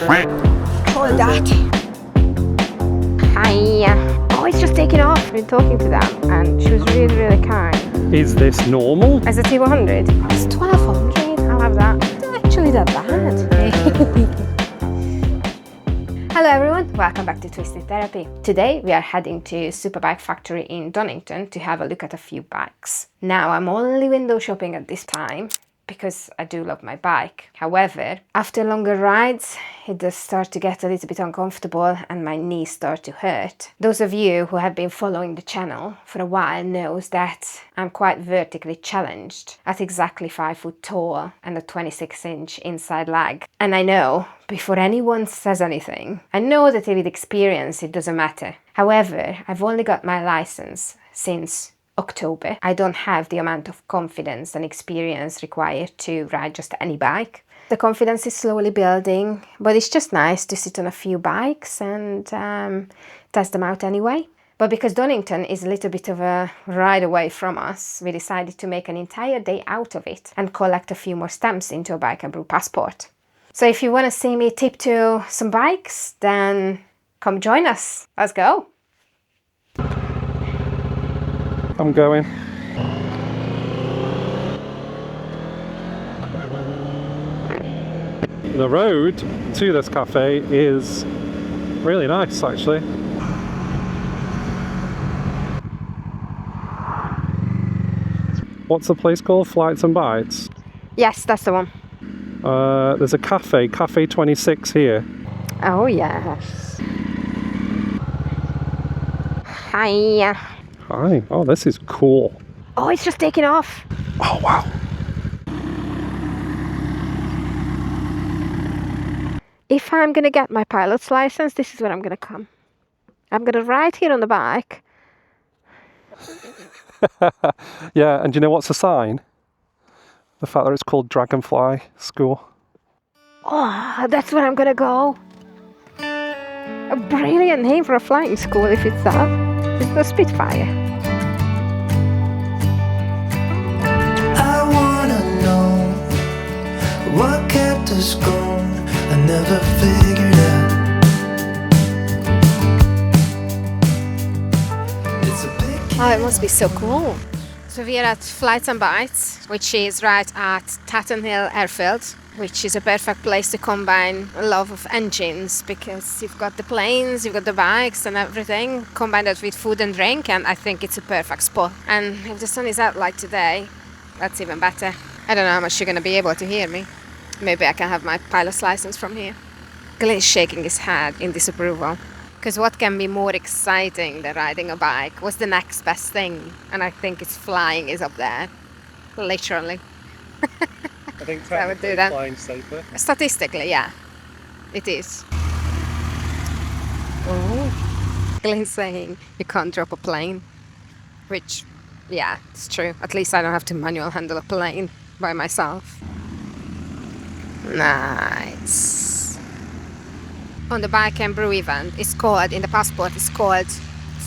Hold that. Hi. Oh, it's just taking off. I've been talking to them and she was really, really kind. Is this normal? As a T100? It's 1200. I'll have that. It's not actually that bad. Hello everyone, welcome back to Twisted Therapy. Today we are heading to SuperBike Factory in Donington to have a look at a few bikes. Now I'm only window shopping at this time because I do love my bike. However, after longer rides, it does start to get a little bit uncomfortable and my knees start to hurt. Those of you who have been following the channel for a while knows that I'm quite vertically challenged at exactly 5 foot tall and a 26-inch inside leg. And I know, before anyone says anything, I know that with experience it doesn't matter. However, I've only got my license since October. I don't have the amount of confidence and experience required to ride just any bike. The confidence is slowly building, but it's just nice to sit on a few bikes and test them out anyway. But because Donington is a little bit of a ride away from us, we decided to make an entire day out of it and collect a few more stamps into a Bike and Brew passport. So if you want to see me tip to some bikes, then come join us. Let's go. I'm going. The road to this cafe is really nice actually. What's the place called? Flights and Bites? Yes, that's the one. There's a cafe 26 here. Oh yes. Hi. Hi. Oh, this is cool. Oh, it's just taking off. Oh, wow. If I'm going to get my pilot's license, this is where I'm going to come. I'm going to ride here on the bike. Yeah, and do you know what's the sign? The fact that it's called Dragonfly School. Oh, that's where I'm going to go. A brilliant name for a flying school if it's that. It's the Spitfire. I wanna know what kept us going. I never figured out. It's a big Oh, it must be so cool. So we are at Flights and Bites, which is right at Tatenhill Airfield, which is a perfect place to combine a love of engines because you've got the planes, you've got the bikes and everything, combine that with food and drink, and I think it's a perfect spot. And if the sun is out like today, that's even better. I don't know how much you're going to be able to hear me. Maybe I can have my pilot's license from here. Glenn is shaking his head in disapproval. Because what can be more exciting than riding a bike? What's the next best thing? And I think it's flying is up there. Literally. I think I would do that. flying's safer. Statistically, yeah. It is. Oh. Glenn's saying you can't drop a plane. Which, yeah, it's true. At least I don't have to manual handle a plane by myself. Nice. On the Bike and Brew event, it's called, in the passport, it's called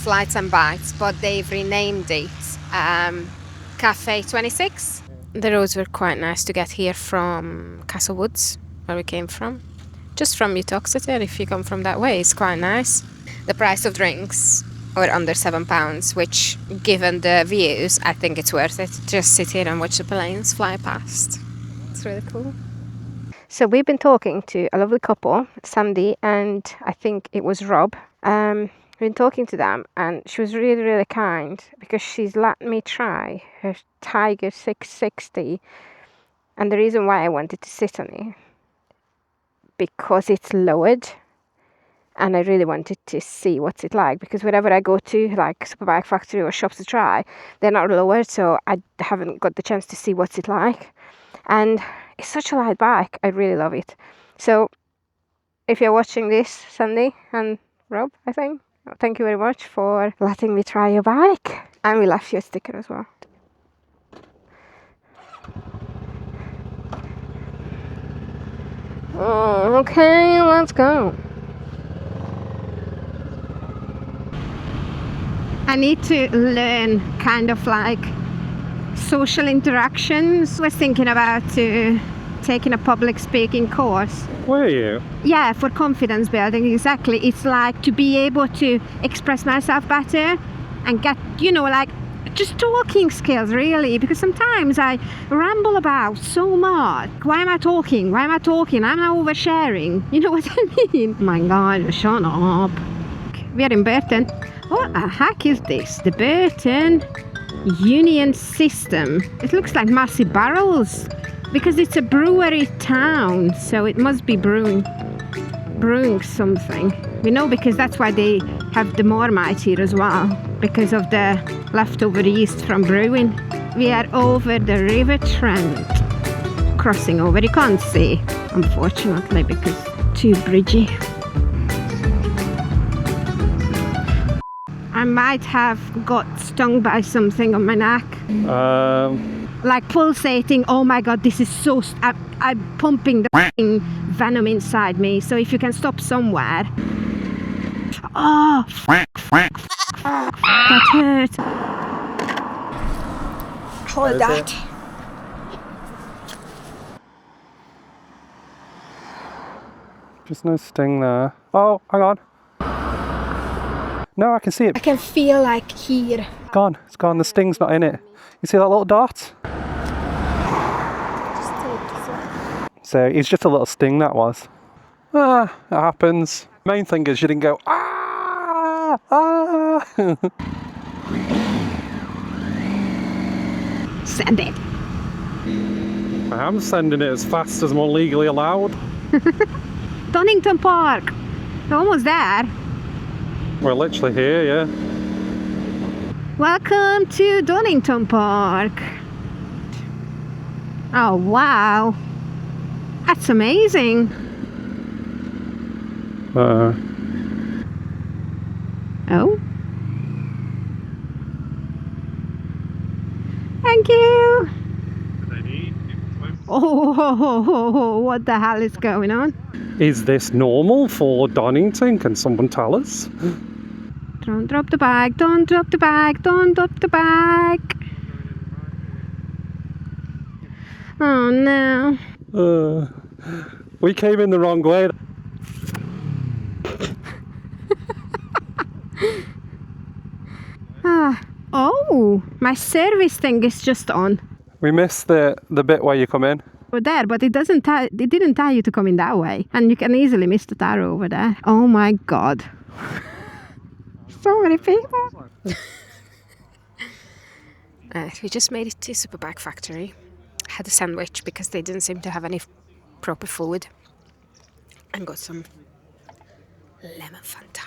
Flights and Bites, but they've renamed it Cafe 26. The roads were quite nice to get here from Castlewoods, where we came from. Just from Uttoxeter, if you come from that way, it's quite nice. The price of drinks were under £7, which, given the views, I think it's worth it. Just sit here and watch the planes fly past. It's really cool. So we've been talking to a lovely couple, Sandy and I think it was Rob. We've been talking to them and she was really, really kind because she's let me try her Tiger 660. And the reason why I wanted to sit on it, because it's lowered and I really wanted to see what's it like, because wherever I go to, like SuperBike Factory or shops to try, they're not lowered, so I haven't got the chance to see what's it like. And it's such a light bike. I really love it. So if you're watching this, Sandy and Rob, I think, thank you very much for letting me try your bike. And we left you a sticker as well. Oh, okay, let's go. I need to learn kind of like social interactions. Was thinking about to taking a public speaking course. Were you? Yeah, for confidence building, exactly. It's like to be able to express myself better and get, you know, like just talking skills really, because sometimes I ramble about so much. Why am I talking? Why am I talking? I'm not oversharing. You know what I mean? Oh my God, shut up. We are in Burton. What the heck is this? The Burton Union System. It looks like massive barrels because it's a brewery town, so it must be brewing something. We know because that's why they have the Marmite here as well, because of the leftover yeast from brewing. We are over the River Trent, crossing over. You can't see, unfortunately, because too bridgy. I might have got stung by something on my neck. Like pulsating. Oh my God, this is so... I'm pumping the venom inside me. So if you can stop somewhere. Oh, that hurt. Hold that. Just no sting there. Oh, hang on. No, I can see it. I can feel like here. Gone. It's gone. The sting's not in it. You see that little dot? So it's just a little sting, that was. Ah, it happens. Main thing is you didn't go, ah, ah. Send it. I am sending it as fast as I'm legally allowed. Donington Park. We're almost there. We're literally here, yeah. Welcome to Donington Park. Oh wow, that's amazing. Oh. Thank you. Oh, what the hell is going on? Is this normal for Donington? Can someone tell us? Don't drop the bag, don't drop the bag, don't drop the bag. Oh no. We came in the wrong way. Oh, my service thing is just on. We missed the bit where you come in. Over there, but it didn't tell you to come in that way, and you can easily miss the tire over there. Oh my God. So many people. We just made it to SuperBike Factory. Had a sandwich because they didn't seem to have any proper food, and got some lemon Fanta.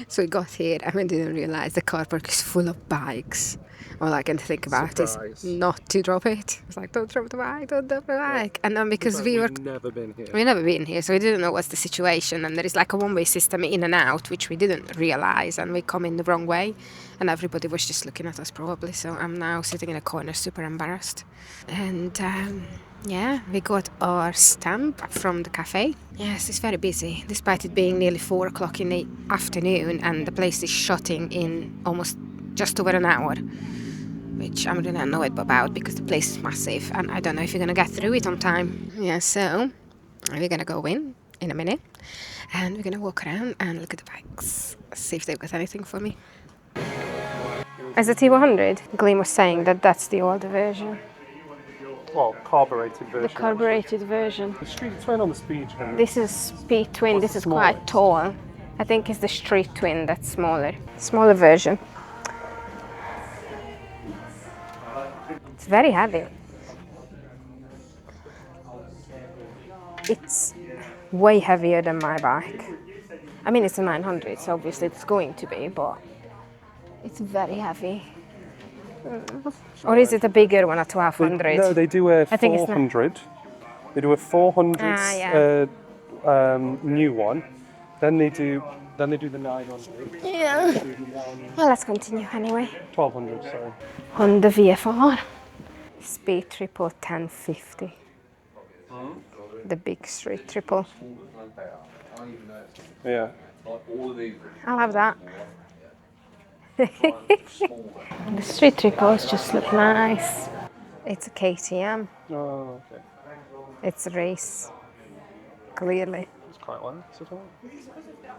So we got here and we didn't realise the car park is full of bikes. All I can think about is not to drop it. It's like, don't drop the bike, don't drop the bike. And then because we've never been here, so we didn't know what's the situation. And there is like a one-way system in and out, which we didn't realise, and we come in the wrong way. And everybody was just looking at us probably. So I'm now sitting in a corner, super embarrassed. And yeah, we got our stamp from the cafe. Yes, it's very busy, despite it being nearly 4 o'clock in the afternoon, and the place is shutting in almost just over an hour, which I'm really annoyed about because the place is massive and I don't know if you're going to get through it on time. Yeah, so we're going to go in a minute and we're going to walk around and look at the bikes, see if they've got anything for me. As a T100, Gleam was saying that that's the older version. Well, carbureted version. The carbureted version. The street twin on the speed twin. This is speed twin, this is quite tall. I think it's the street twin that's smaller. Smaller version. It's very heavy. It's way heavier than my bike. I mean, it's a 900, so obviously it's going to be, but it's very heavy. Or is it a bigger one, a 1200? No, they do a 400. They do a 400 new one. Then they do the 900. Yeah. Well, let's continue anyway. 1200, sorry. Honda VFR. Speed triple 1050. The big street triple. Yeah. I'll have that. The street triples just look nice. It's a KTM. Oh, okay. It's a race. Clearly. It's quite light, isn't it?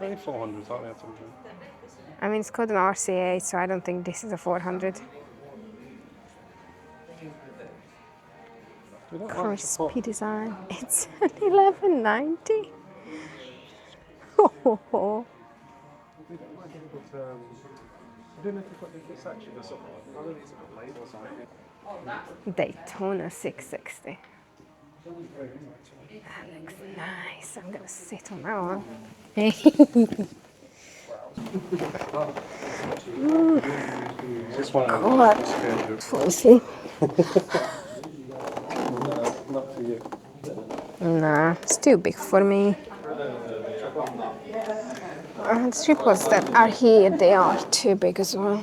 Only 400s, aren't they? I mean, it's called an RCA, so I don't think this is a 400. We don't like to Crispy put- design. It's an 1190. Oh, we don't like to put, I don't know if you've got the section or something. I don't think it's a good label or something. Daytona 660. That looks nice. I'm gonna sit on that one. This one. God. Pussy. Not for you. Nah, it's too big for me. And the triples that are here, they are too big as well.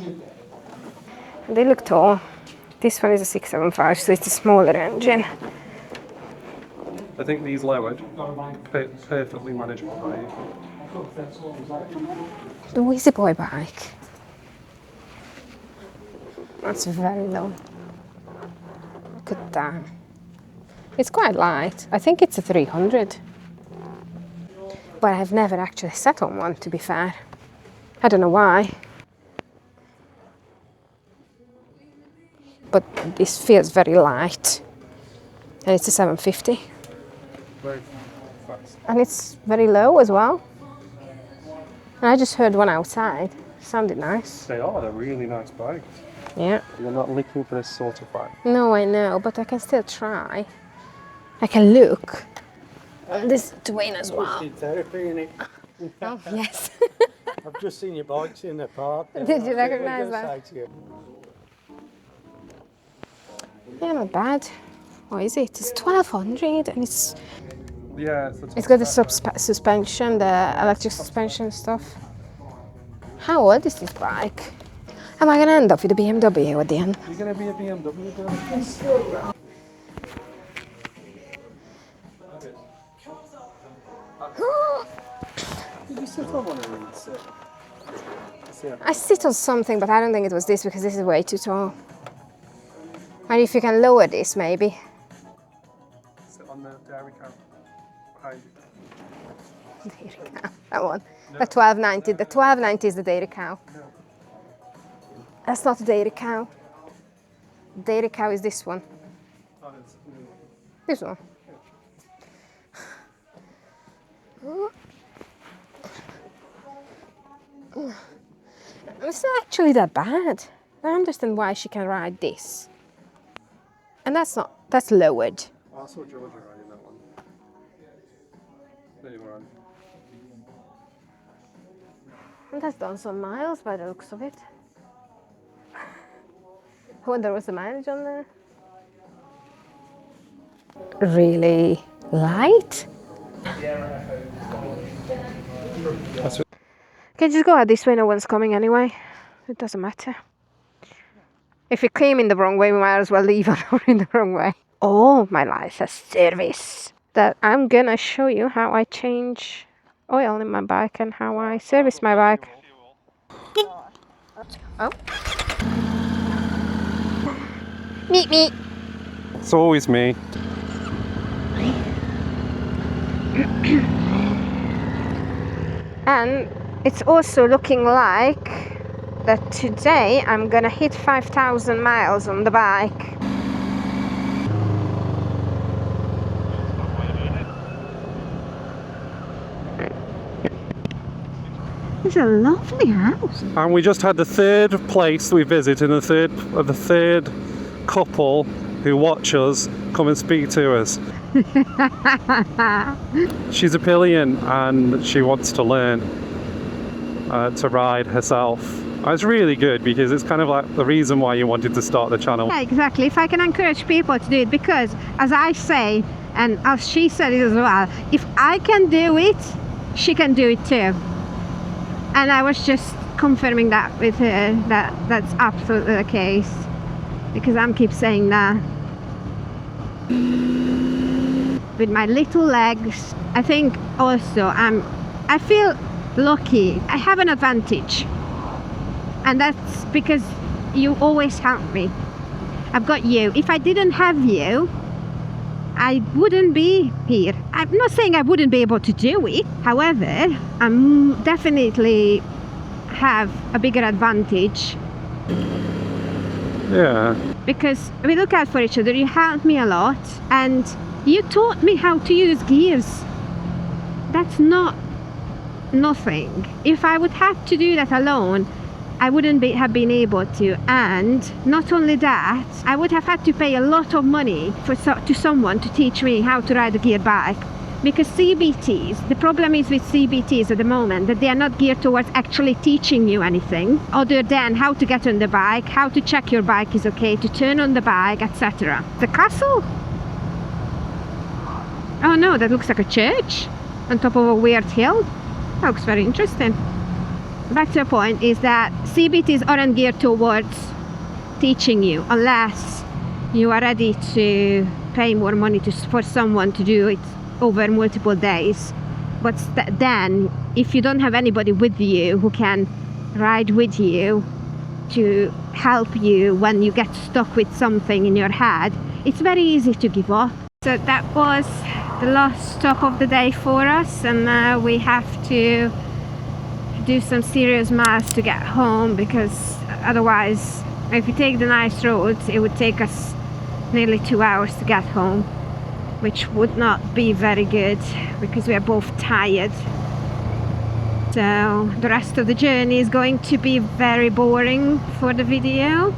They look tall. This one is a 675, so it's a smaller engine. I think these lowered, perfectly manageable by you. The Wheezy Boy bike. That's very low. Look at that. It's quite light. I think it's a 300. But I've never actually sat on one, to be fair. I don't know why. But this feels very light. And it's a 750. Very fast. And it's very low as well. And I just heard one outside. Sounded nice. They are, they're really nice bikes. Yeah. You're not looking for this sort of bike. No, I know, but I can still try. I can look. And this twin as well. Did therapy in it. Oh, yes. I've just seen your bikes in the park. Did you recognise that? Yeah, not bad. What is it? It's 1200 and it's Yeah, got the suspension, the electric suspension stuff. How old is this bike? Am I gonna end up with a BMW at the end? You're going to be a BMW girl? Did you sit on one of these? I sit on something, but I don't think it was this because this is way too tall. And if you can lower this, maybe. Sit on the dairy cow behind you. Dairy cow, that one. The 1290. The 1290 is the dairy cow. That's not the dairy cow. Dairy cow is this one. This one. It's not actually that bad. I understand why she can ride this. And that's lowered. I saw Georgia riding that one. There you are. And that's done some miles by the looks of it. I wonder what's the mileage on there. Really light? Okay, just go out this way, no one's coming anyway. It doesn't matter. If you came in the wrong way, we might as well leave in the wrong way. Oh, my life has service. That I'm gonna show you how I change oil in my bike and how I service my bike. Oh. Meet me. It's always me. And it's also looking like that today I'm gonna hit 5,000 miles on the bike. It's a lovely house. And we just had the third place we visited and the third couple who watch us come and speak to us. She's a pillion and she wants to learn to ride herself. It's really good because it's kind of like the reason why you wanted to start the channel. Yeah, exactly. If I can encourage people to do it, because as I say, and as she said it as well, if I can do it, she can do it too. And I was just confirming that with her, that's absolutely the case. Because I'm keep saying that. With my little legs, I think also I feel lucky. I have an advantage. And that's because you always help me. I've got you. If I didn't have you, I wouldn't be here. I'm not saying I wouldn't be able to do it. However, I'm definitely have a bigger advantage Yeah. because we look out for each other. You helped me a lot and you taught me how to use gears. That's not nothing. If I would have to do that alone, I wouldn't have been able to. And not only that, I would have had to pay a lot of money to someone to teach me how to ride a gear bike. Because CBTs, the problem is with CBTs at the moment that they are not geared towards actually teaching you anything other than how to get on the bike, how to check your bike is okay, to turn on the bike, etc. The castle? Oh no, that looks like a church on top of a weird hill. That looks very interesting. Back to the point is that CBTs aren't geared towards teaching you unless you are ready to pay more money for someone to do it over multiple days. But then if you don't have anybody with you who can ride with you to help you when you get stuck with something in your head, it's very easy to give up. So that was the last stop of the day for us, and now we have to do some serious miles to get home, because otherwise, if we take the nice roads, it would take us nearly 2 hours to get home, which would not be very good because we are both tired. So the rest of the journey is going to be very boring for the video.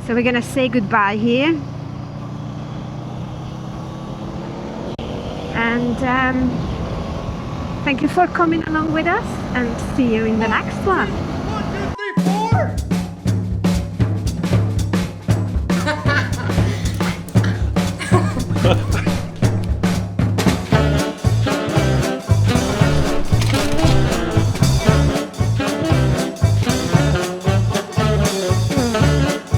So we're gonna say goodbye here. And thank you for coming along with us, and see you in the next one.